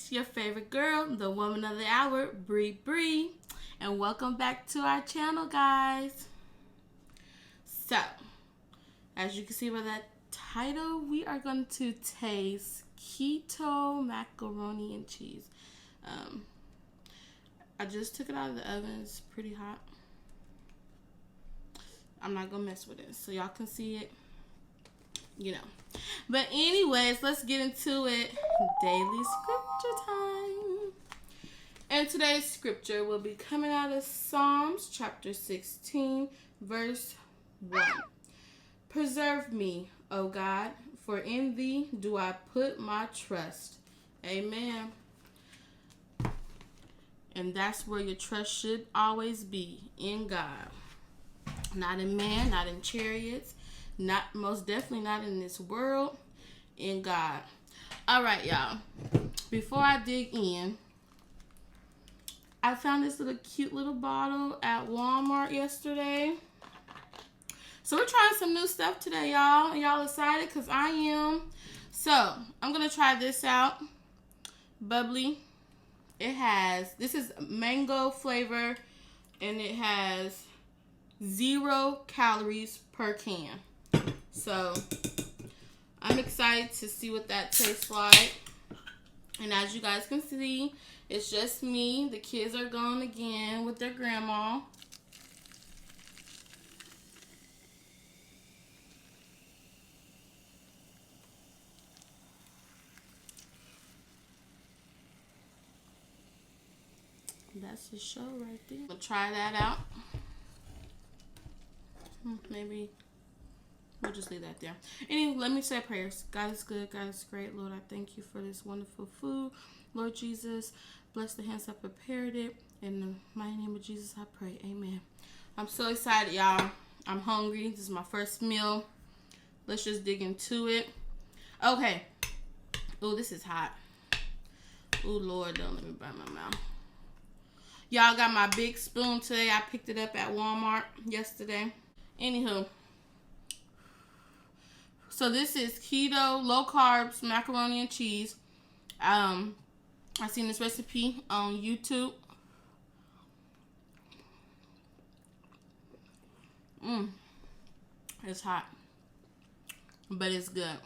It's your favorite girl, the woman of the hour, Bree, and welcome back to our channel, guys. So, as you can see by that title, we are going to taste keto macaroni and cheese. I just took it out of the oven. It's pretty hot. I'm not going to mess with it, so y'all can see it, you know. But anyways, let's get into it. Daily scripture time. And today's scripture will be coming out of Psalms chapter 16, verse 1. Preserve me, O God, for in thee do I put my trust. Amen. And that's where your trust should always be, in God. Not in man, not in chariots, not most definitely not in this world, in God. All right, y'all. Before I dig in, I found this cute little bottle at Walmart yesterday. So we're trying some new stuff today, y'all. Y'all excited? Because I am. So I'm going to try this out. Bubbly. This is mango flavor, and it has 0 calories per can. So I'm excited to see what that tastes like. And as you guys can see, it's just me. The kids are gone again with their grandma. That's the show right there. We'll try that out. Maybe we'll just leave that there. Anyway, let me say prayers. God is good. God is great. Lord, I thank you for this wonderful food. Lord Jesus, bless the hands that prepared it. In the mighty name of Jesus, I pray. Amen. I'm so excited, y'all. I'm hungry. This is my first meal. Let's just dig into it. Okay. Oh, this is hot. Oh, Lord, don't let me burn my mouth. Y'all got my big spoon today. I picked it up at Walmart yesterday. Anywho. So this is keto, low carbs, macaroni and cheese. I seen this recipe on YouTube. It's hot, but it's good.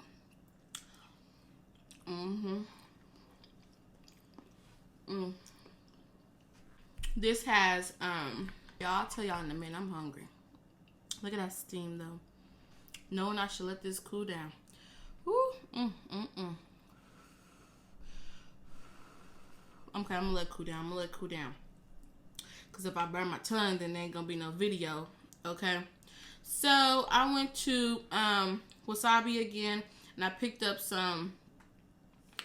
This has y'all, I'll tell y'all in a minute. I'm hungry. Look at that steam though. Knowing I should let this cool down. Woo. Okay, I'm gonna let it cool down. Cause if I burn my tongue, then there ain't gonna be no video. Okay. So I went to Wasabi again, and I picked up some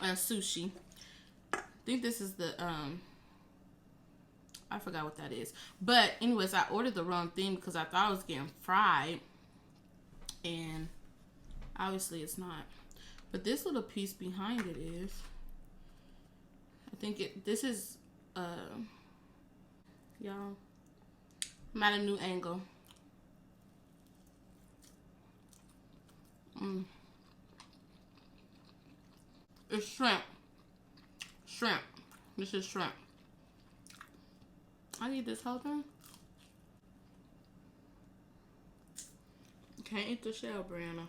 sushi. I think this is the I forgot what that is. But anyways, I ordered the wrong thing because I thought I was getting fried. And obviously it's not. But this little piece behind it is. I think this is, y'all, I'm at a new angle. It's shrimp. Shrimp. This is shrimp. I need this whole thing. Can't eat the shell, Brianna.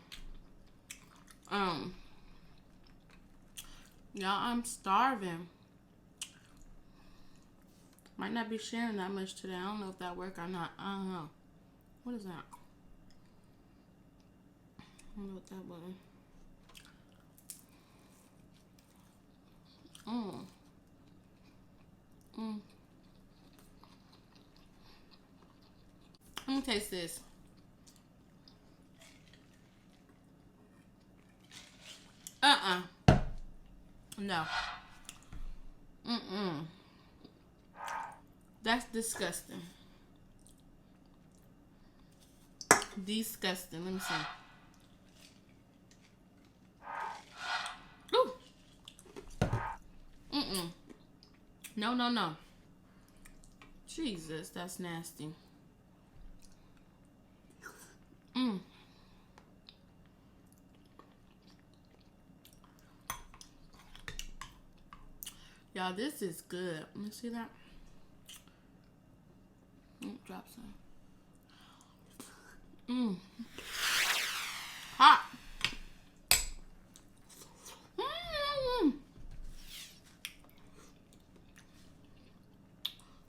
Y'all, I'm starving. Might not be sharing that much today. I don't know if that worked or not. I don't know. What is that? I don't know what that was. Let me taste this. No. That's disgusting. Disgusting. Let me see. Ooh. No. Jesus, that's nasty. Y'all, this is good. Let me see that. Drop some. Hot.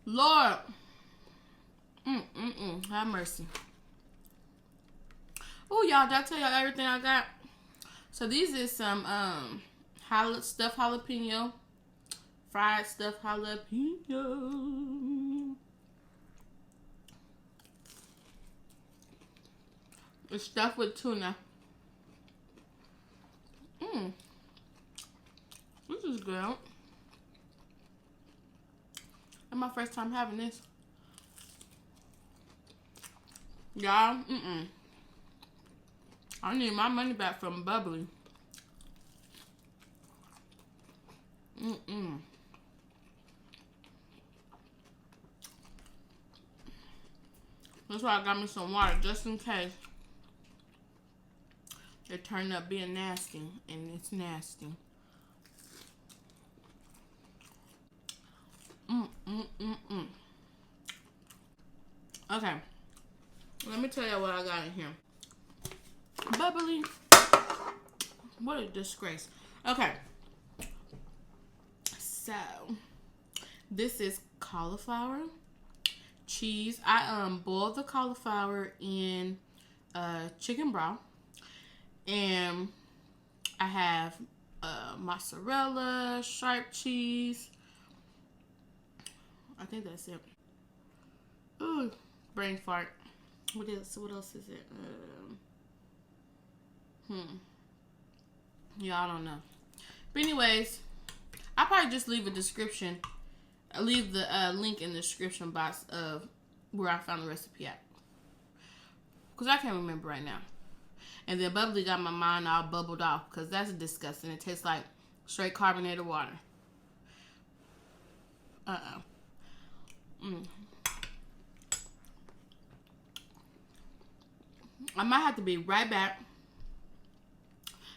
Lord. Have mercy. Oh, y'all, did I tell y'all everything I got? So these is some stuffed jalapeno. Fried stuffed jalapeno. It's stuffed with tuna. This is good. It's my first time having this. Y'all, I need my money back from Bubbly. That's why I got me some water, just in case it turned up being nasty, and it's nasty. Okay, let me tell you what I got in here. Bubbly. What a disgrace. Okay. So, this is cauliflower, cheese. I boiled the cauliflower in chicken broth. And I have mozzarella, sharp cheese. I think that's it. Ooh, brain fart. What else? What else is it? Yeah, I don't know. But anyways, I'll probably just leave a description. I'll leave the link in the description box of where I found the recipe at. Because I can't remember right now. And then Bubbly got my mind all bubbled off because that's disgusting. It tastes like straight carbonated water. I might have to be right back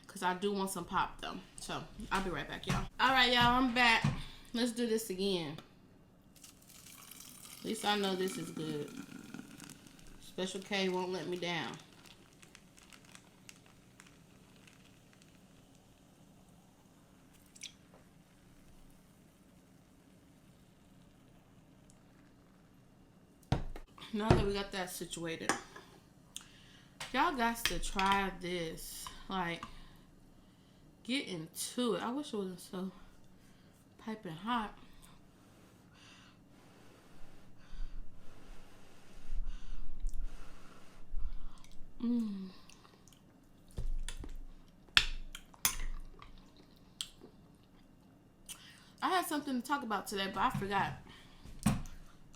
because I do want some pop though. So I'll be right back, y'all. All right, y'all, I'm back. Let's do this again. At least I know this is good. Special K won't let me down. Now that we got that situated, y'all got to try this. Like, get into it. I wish it wasn't so piping hot. I had something to talk about today, but I forgot.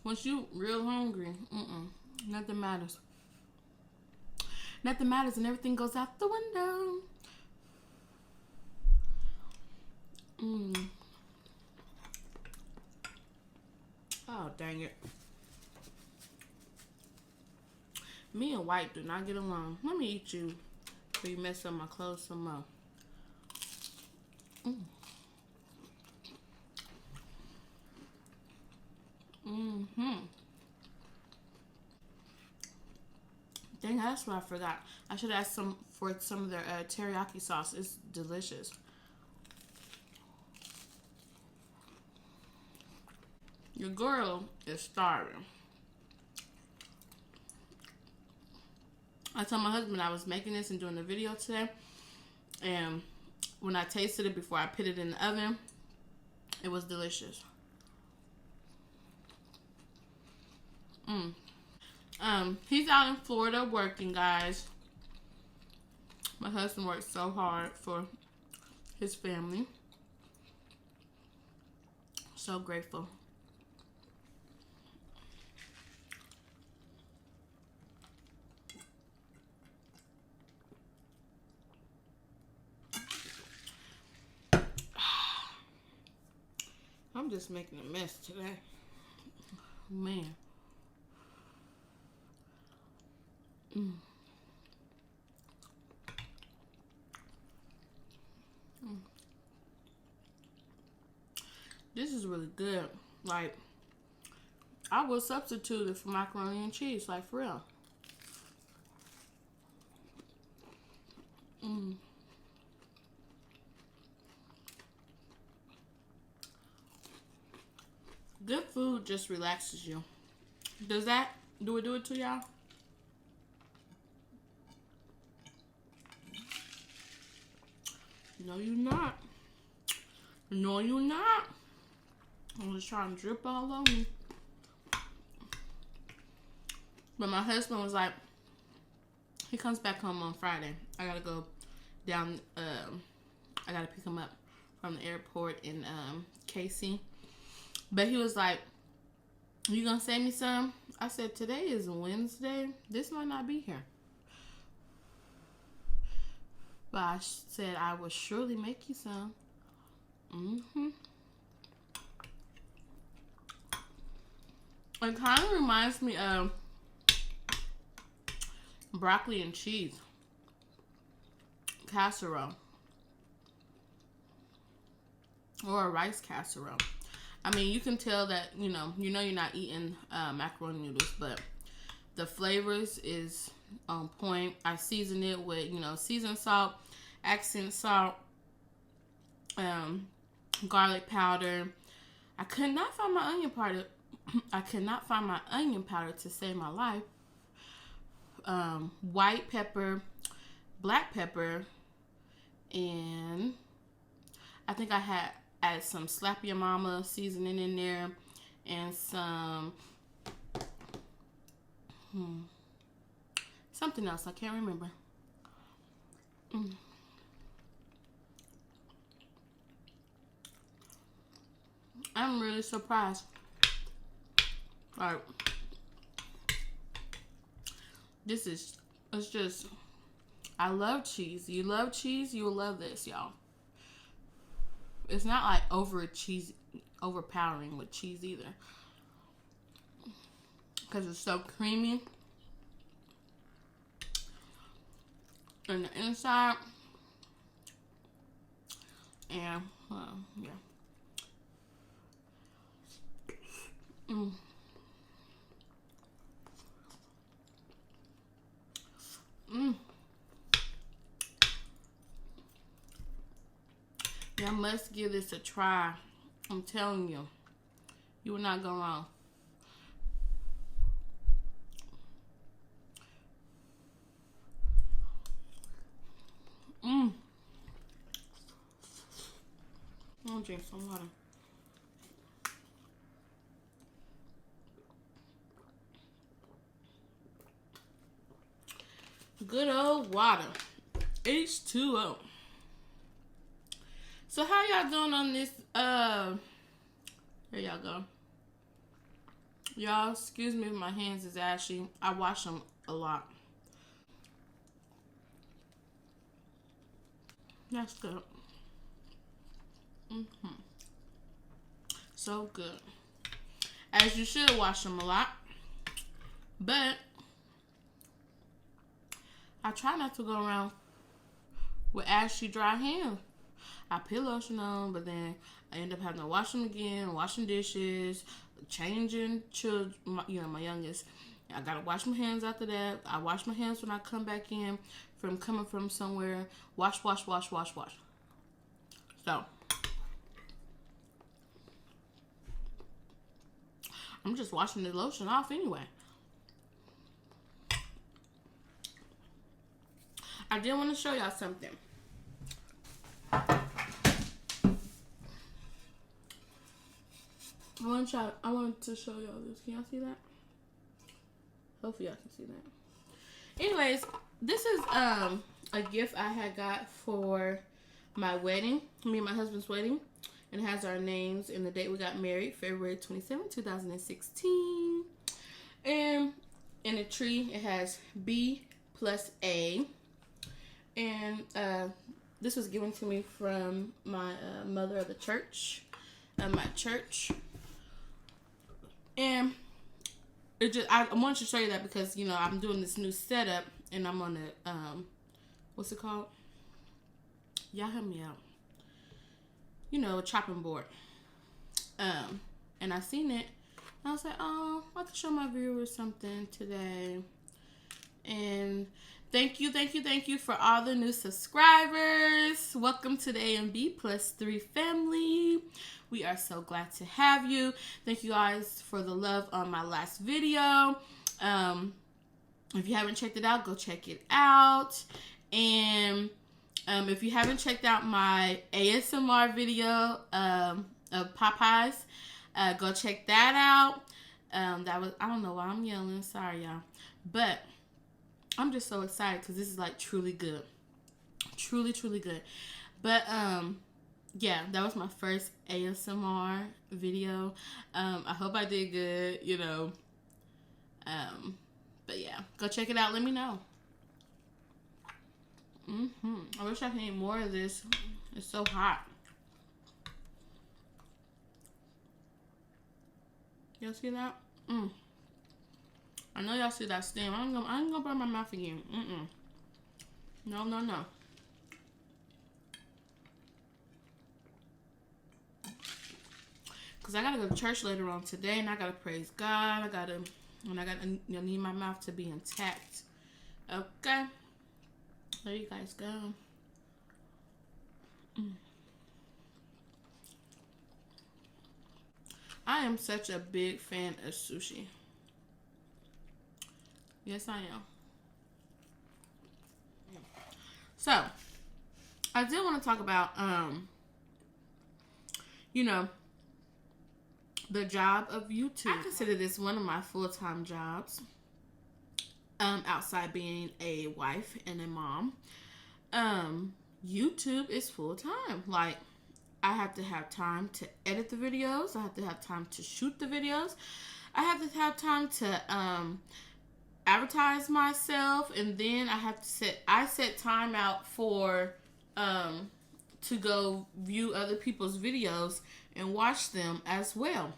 Once you real hungry, nothing matters. Nothing matters and everything goes out the window. Oh, dang it. Me and White do not get along. Let me eat you before you mess up my clothes some more. Dang, that's what I forgot. I should ask some for some of their teriyaki sauce. It's delicious. Your girl is starving. I told my husband I was making this and doing the video today, and when I tasted it before I put it in the oven, it was delicious. He's out in Florida working, guys. My husband works so hard for his family. So grateful. I'm just making a mess today. Man. This is really good. Like, I would substitute it for macaroni and cheese, like for real. Good food just relaxes you. Do it do it to y'all? No, you're not. No, you're not. I'm just trying to drip all over me. But my husband was like, he comes back home on Friday. I gotta go down, I gotta pick him up from the airport in KC. But he was like, you gonna save me some? I said, today is Wednesday. This might not be here. But I said, I will surely make you some. It kind of reminds me of broccoli and cheese casserole. Or a rice casserole. I mean, you can tell that, you know you're not eating macaroni noodles, but the flavors is on point. I season it with, seasoned salt, accent salt, garlic powder. I could not find my onion powder. I could not find my onion powder to save my life. White pepper, black pepper, and I think I had added some Slap Your Mama seasoning in there, and some something else I can't remember. I'm really surprised. Alright, it's just, I love cheese. You love cheese, you will love this, y'all. It's not like overpowering with cheese either, because it's so creamy on the inside, and yeah. Y'all must give this a try. I'm telling you, you will not go wrong. I'm gonna drink some water. Good old water. H2O. So how y'all doing on this? There y'all go. Y'all, excuse me if my hands is ashy. I wash them a lot. That's good. So good. As you should wash them a lot. But I try not to go around with ashy, dry hands. I put lotion on, but then I end up having to wash them again, washing dishes, changing children, my youngest. I gotta wash my hands after that. I wash my hands when I come back in from coming from somewhere. Wash. So I'm just washing the lotion off anyway. I did want to show y'all something. I wanted to show y'all this. Can y'all see that? Hopefully y'all can see that. Anyways, this is a gift I had got for my wedding, me and my husband's wedding. And it has our names and the date we got married, February 27, 2016. And in the tree, it has B plus A. And this was given to me from my mother of the church, my church. And I wanted to show you that because, I'm doing this new setup and I'm on a, what's it called? Y'all help me out. A chopping board. And I seen it. I was like, oh, I could show my viewers something today. And thank you for all the new subscribers. Welcome to the AMB+3 family. We are so glad to have you. Thank you guys for the love on my last video. If you haven't checked it out, go check it out. And if you haven't checked out my ASMR video of Popeyes, go check that out. That was, I don't know why I'm yelling. Sorry, y'all. But I'm just so excited because this is like truly good. Truly good. But yeah, that was my first ASMR video. I hope I did good, you know. But yeah, go check it out. Let me know. I wish I could eat more of this. It's so hot. Y'all see that? I know y'all see that steam. I ain't gonna burn my mouth again. No. Cause I gotta go to church later on today, and I gotta praise God. I need my mouth to be intact. Okay. There you guys go. I am such a big fan of sushi. Yes, I am. So, I did want to talk about, you know, the job of YouTube. I consider this one of my full-time jobs. Outside being a wife and a mom, YouTube is full-time. Like, I have to have time to edit the videos. I have to have time to shoot the videos. I have to have time to advertise myself, and then I set time out for to go view other people's videos and watch them as well.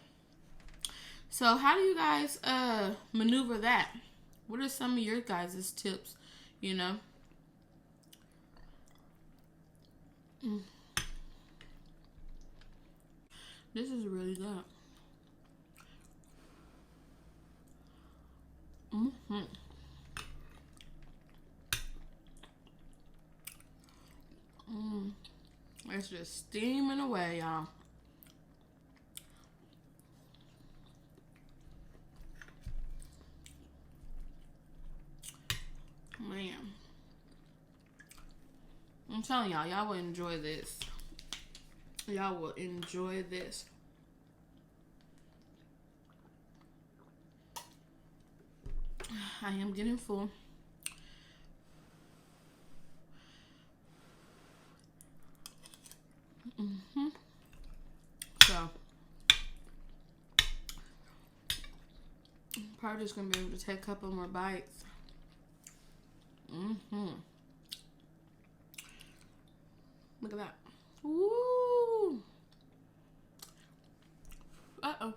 So how do you guys maneuver that? What are some of your guys' tips, you know? This is really good. It's just steaming away, y'all. Man, I'm telling y'all will enjoy this. Y'all will enjoy this. I am getting full. So, I'm probably just gonna be able to take a couple more bites. Look at that. Woo! Uh-oh.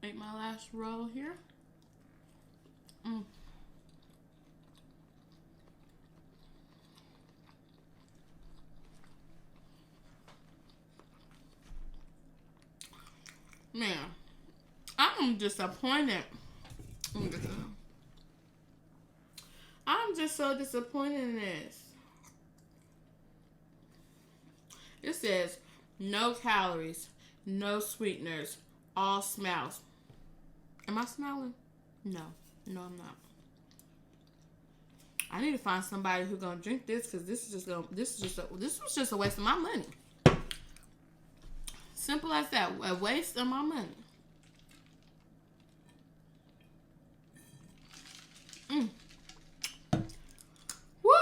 Make my last roll here. Man, I'm disappointed. I'm just so disappointed in this. It says no calories, no sweeteners, all smells. Am I smelling? No, I'm not. I need to find somebody who's gonna drink this, because this was just a waste of my money. Simple as that. A waste of my money. Woo!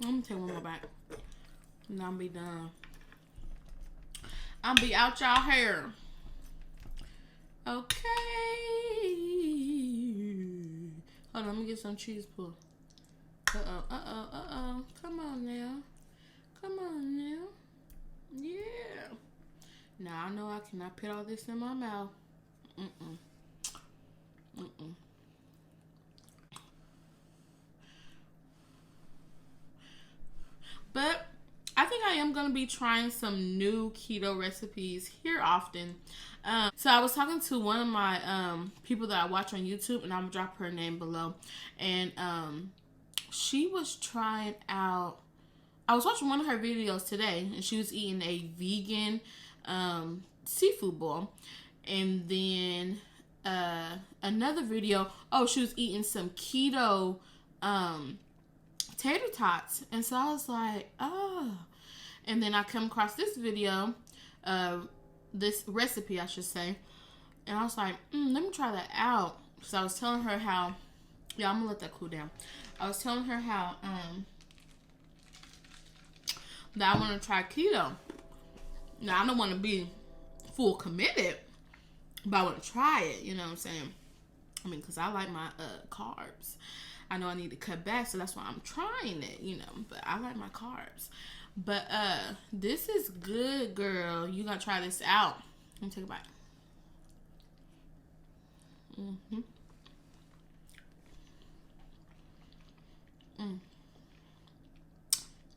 Let me take one more bite. And I'll be done. I'll be out y'all hair. Okay. Hold on, let me get some cheese pull. Uh-oh. cannot put all this in my mouth. But I think I am going to be trying some new keto recipes here often. So I was talking to one of my people that I watch on YouTube, and I'm going to drop her name below. And she was trying out, I was watching one of her videos today, and she was eating a vegan seafood bowl. And then another video, she was eating some keto tater tots. And so I was like, oh. And then I come across this video, this recipe, I should say. And I was like, let me try that out. So I was telling her how, I'm going to let that cool down. I was telling her how that I want to try keto. Now, I don't want to be full committed, but I want to try it. You know what I'm saying? I mean, because I like my carbs. I know I need to cut back, so that's why I'm trying it, you know. But I like my carbs. But this is good, girl. You got to try this out. Let me take a bite.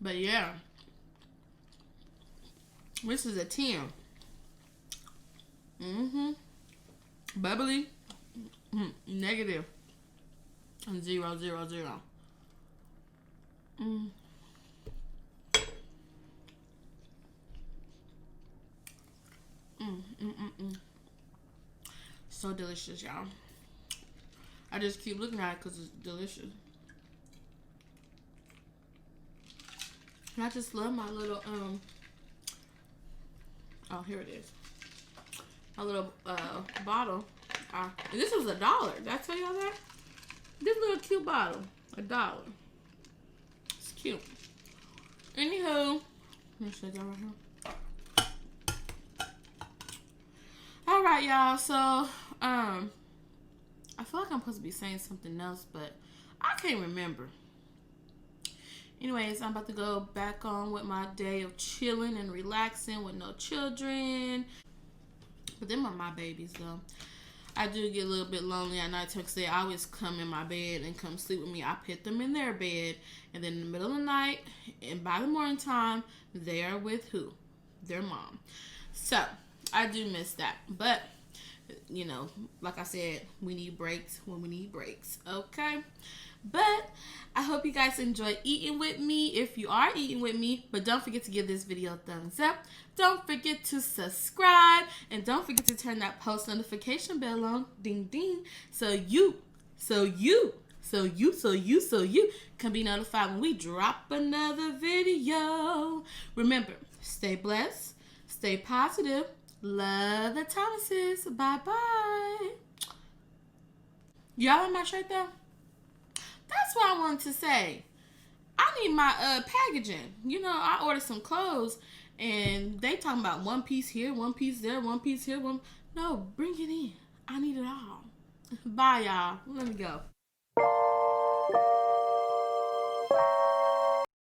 But yeah, this is a 10. Bubbly, negative, and 0, 0, 0. So delicious, y'all. I just keep looking at it because it's delicious. And I just love my little, here it is. My little bottle. And this was $1. Did I tell y'all that? This little cute bottle, $1. It's cute. Anywho, let me show y'all right here. Alright, y'all. So, I feel like I'm supposed to be saying something else, but I can't remember. Anyways, I'm about to go back on with my day of chilling and relaxing with no children. But them are my babies, though. I do get a little bit lonely at night because they always come in my bed and come sleep with me. I put them in their bed, and then in the middle of the night and by the morning time, they are with who? Their mom. So, I do miss that. But, you know, like I said, we need breaks when we need breaks. Okay? But I hope you guys enjoy eating with me if you are eating with me. But don't forget to give this video a thumbs up. Don't forget to subscribe. And don't forget to turn that post notification bell on. Ding, ding. So you can be notified when we drop another video. Remember, stay blessed. Stay positive. Love the Thomases. Bye-bye. Y'all like my shirt though? That's what I wanted to say. I need my packaging. You know, I ordered some clothes and they talking about one piece here, one piece there, one piece here, one. No, bring it in. I need it all. Bye, y'all. Let me go.